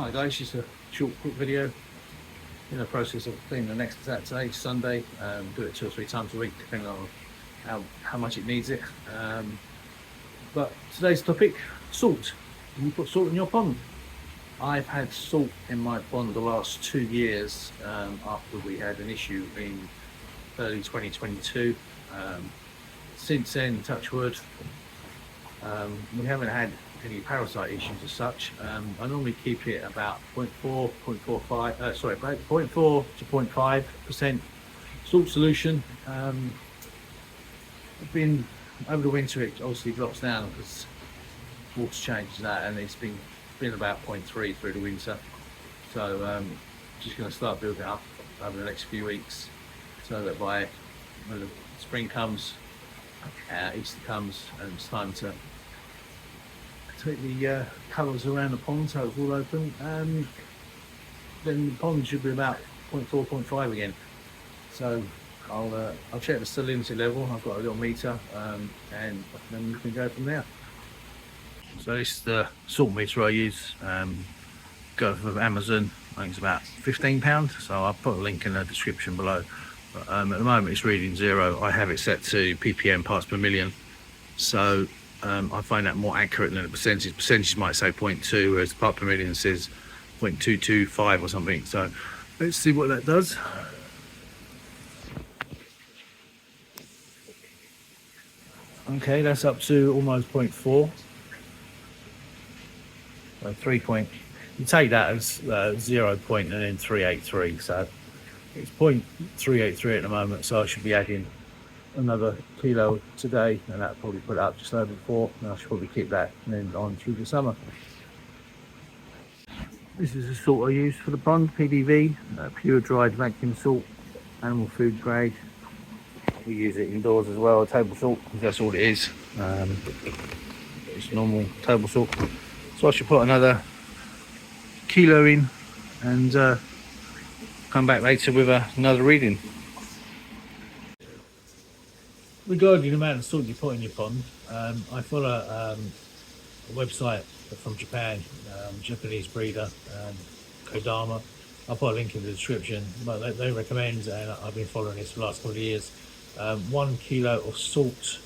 Hi guys, just a short quick video. In the process of cleaning the next flat today, Sunday. Do it 2 or 3 times a week depending on how much it needs it. But today's topic, salt. Can you put salt in your pond? I've had salt in my pond the last 2 years after we had an issue in early 2022. Since then, touch wood, we haven't had any parasite issues as such. I normally keep it about 0.4 to 0.5% salt solution. Been over the winter, it obviously drops down because water changes that, and it's been about 0.3 through the winter. So just going to start building it up over the next few weeks, so that by when the spring comes, Easter comes, and it's time to take the colours around the pond so it's all open, then the pond should be about 0.4, 0.5 again. So I'll check the salinity level. I've got a little meter, and then we can go from there. So this is the salt meter I use. Go for Amazon. I think it's about £15. So I'll put a link in the description below. But, at the moment it's reading 0. I have it set to ppm, parts per million. So I find that more accurate than the percentage. Percentage might say 0.2, whereas part per million says 0.225 or something. So let's see what that does. Okay, that's up to almost 0.4. So 3 point. You take that as 0 point and then 383. So it's 0.383 at the moment. So I should be adding another kilo today, and that'll probably put it up just over 4, and I should probably keep that and then on through the summer. This is the salt I use for the pond, PDV, pure dried vacuum salt, animal food grade. We use it indoors as well, table salt, because that's all it is. It's normal table salt. So I should put another kilo in and come back later with another reading. Regarding the amount of salt you put in your pond, I follow a website from Japan, Japanese breeder, Kodama. I'll put a link in the description, but they recommend, and I've been following this for the last couple of years, 1 kilo of salt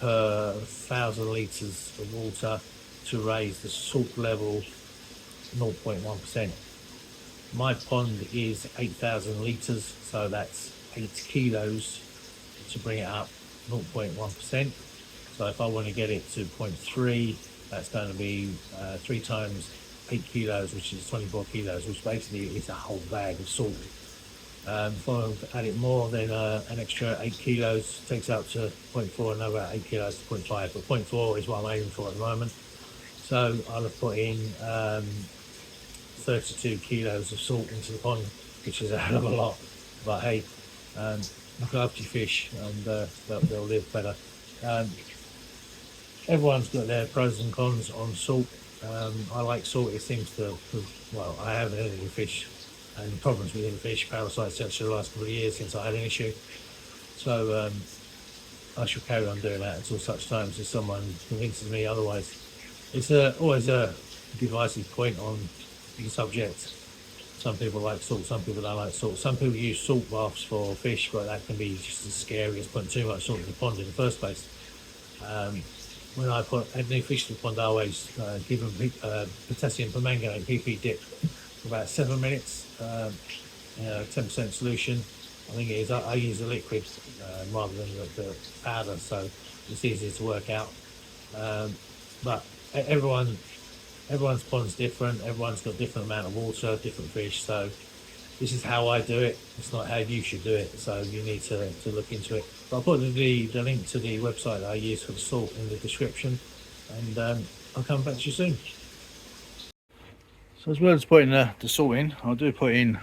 per 1,000 litres of water to raise the salt level 0.1%. My pond is 8,000 litres, so that's 8 kilos to bring it up 0.1%. So if I want to get it to 0.3, that's going to be 3 times 8 kilos, which is 24 kilos, which basically is a whole bag of salt. If I add it more, then an extra 8 kilos takes out to 0.4, another 8 kilos to 0.5, but 0.4 is what I'm aiming for at the moment. So I'll have put in 32 kilos of salt into the pond, which is a hell of a lot, but hey, look after your fish and they'll live better. Everyone's got their pros and cons on salt. I like salt. It seems to, well, I haven't had any fish and problems with any fish, parasites, such the last couple of years since I had an issue. So I shall carry on doing that until such times as someone convinces me otherwise. It's always a divisive point on the subject. Some people like salt, some people don't like salt. Some people use salt baths for fish, but that can be just as scary as putting too much salt in the pond in the first place. When I add new fish to the pond, I always give them potassium permanganate PP dip for about 7 minutes, 10% solution. I think it is. I use the liquid rather than the powder, so it's easier to work out. But everyone's pond's different. Everyone's got different amount of water, different fish. So this is how I do it. It's not how you should do it. So you need to look into it. But I'll put the link to the website that I use for the salt in the description, and I'll come back to you soon. So as well as putting the salt in, I do put in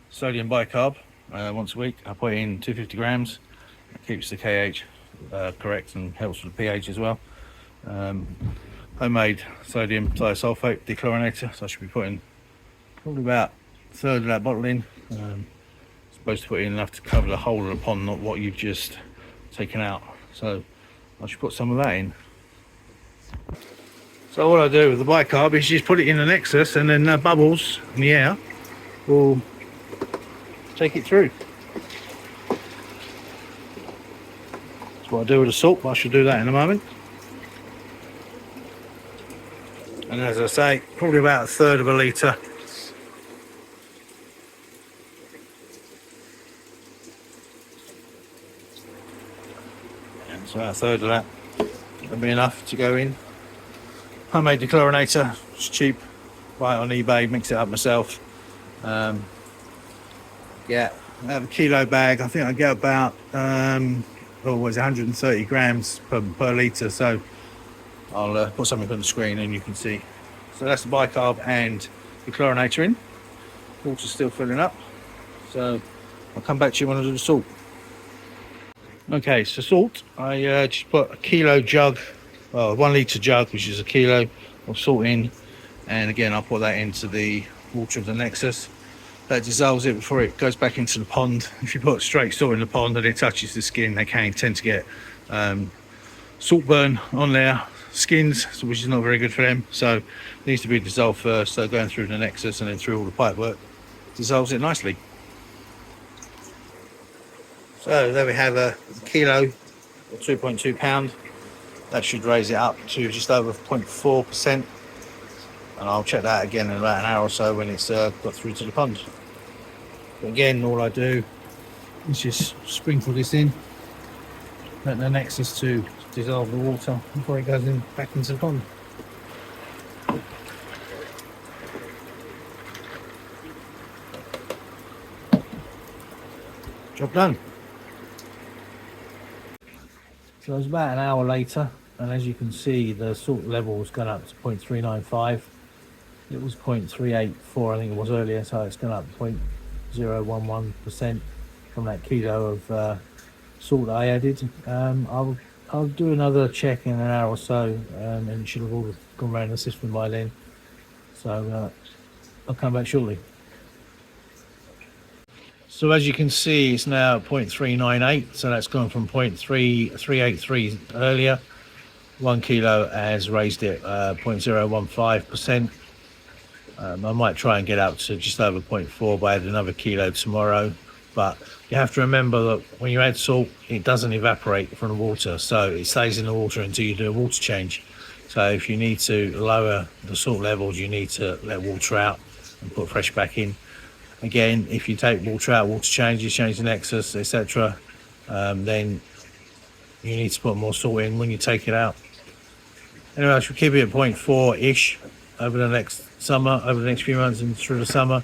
sodium bicarb once a week. I put in 250 grams. It keeps the KH correct and helps with the pH as well. Homemade sodium thiosulfate dechlorinator, so I should be putting probably about a third of that bottle in. Supposed to put in enough to cover the whole of the pond, not what you've just taken out. So I should put some of that in. So what I do with the bicarb is just put it in the Nexus, and then bubbles in the air will take it through. That's what I do with the salt, but I should do that in a moment. And as I say, probably about 1/3 of a litre. And so about 1/3 of that will be enough to go in. Homemade dechlorinator, it's cheap, buy it on eBay, mix it up myself. Yeah, I have a kilo bag. I think I get about 130 grams per litre. So I'll put something on the screen and you can see. So that's the bicarb and the chlorinator in. Water's still filling up. So I'll come back to you when I do the salt. Okay, so salt. I just put a kilo jug, well, 1 litre jug, which is a kilo of salt in. And again, I'll put that into the water of the Nexus. That dissolves it before it goes back into the pond. If you put straight salt in the pond and it touches the skin, they can tend to get salt burn on their skins, which is not very good for them. So it needs to be dissolved first. So going through the Nexus and then through all the pipe work dissolves it nicely. So there we have a kilo or 2.2 pound. That should raise it up to just over 0.4%. And I'll check that again in about an hour or so when it's got through to the pond. But again, all I do is just sprinkle this in, let the Nexus to dissolve the water before it goes in back into the pond. Job done. So it's about an hour later, and as you can see, the salt level has gone up to 0.395. It was 0.384, I think it was earlier, so it's gone up 0.011% from that kilo of salt that I added. I'll do another check in an hour or so, and it should have all gone around the system by then. So I'll come back shortly. So as you can see, it's now 0.398, so that's gone from 0.383 earlier. 1 kilo has raised it 0.015%. I might try and get up to just over 0.4 by adding another kilo tomorrow. But you have to remember that when you add salt, it doesn't evaporate from the water, so it stays in the water until you do a water change. So if you need to lower the salt levels, you need to let water out and put fresh back in. Again, if you take water out, water change, you change the Nexus, etc., then you need to put more salt in when you take it out. Anyway, I should keep it at 0.4-ish over the next summer, over the next few months and through the summer,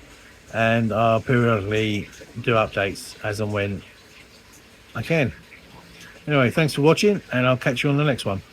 and I'll periodically do updates as and when I can. Anyway, thanks for watching, and I'll catch you on the next one.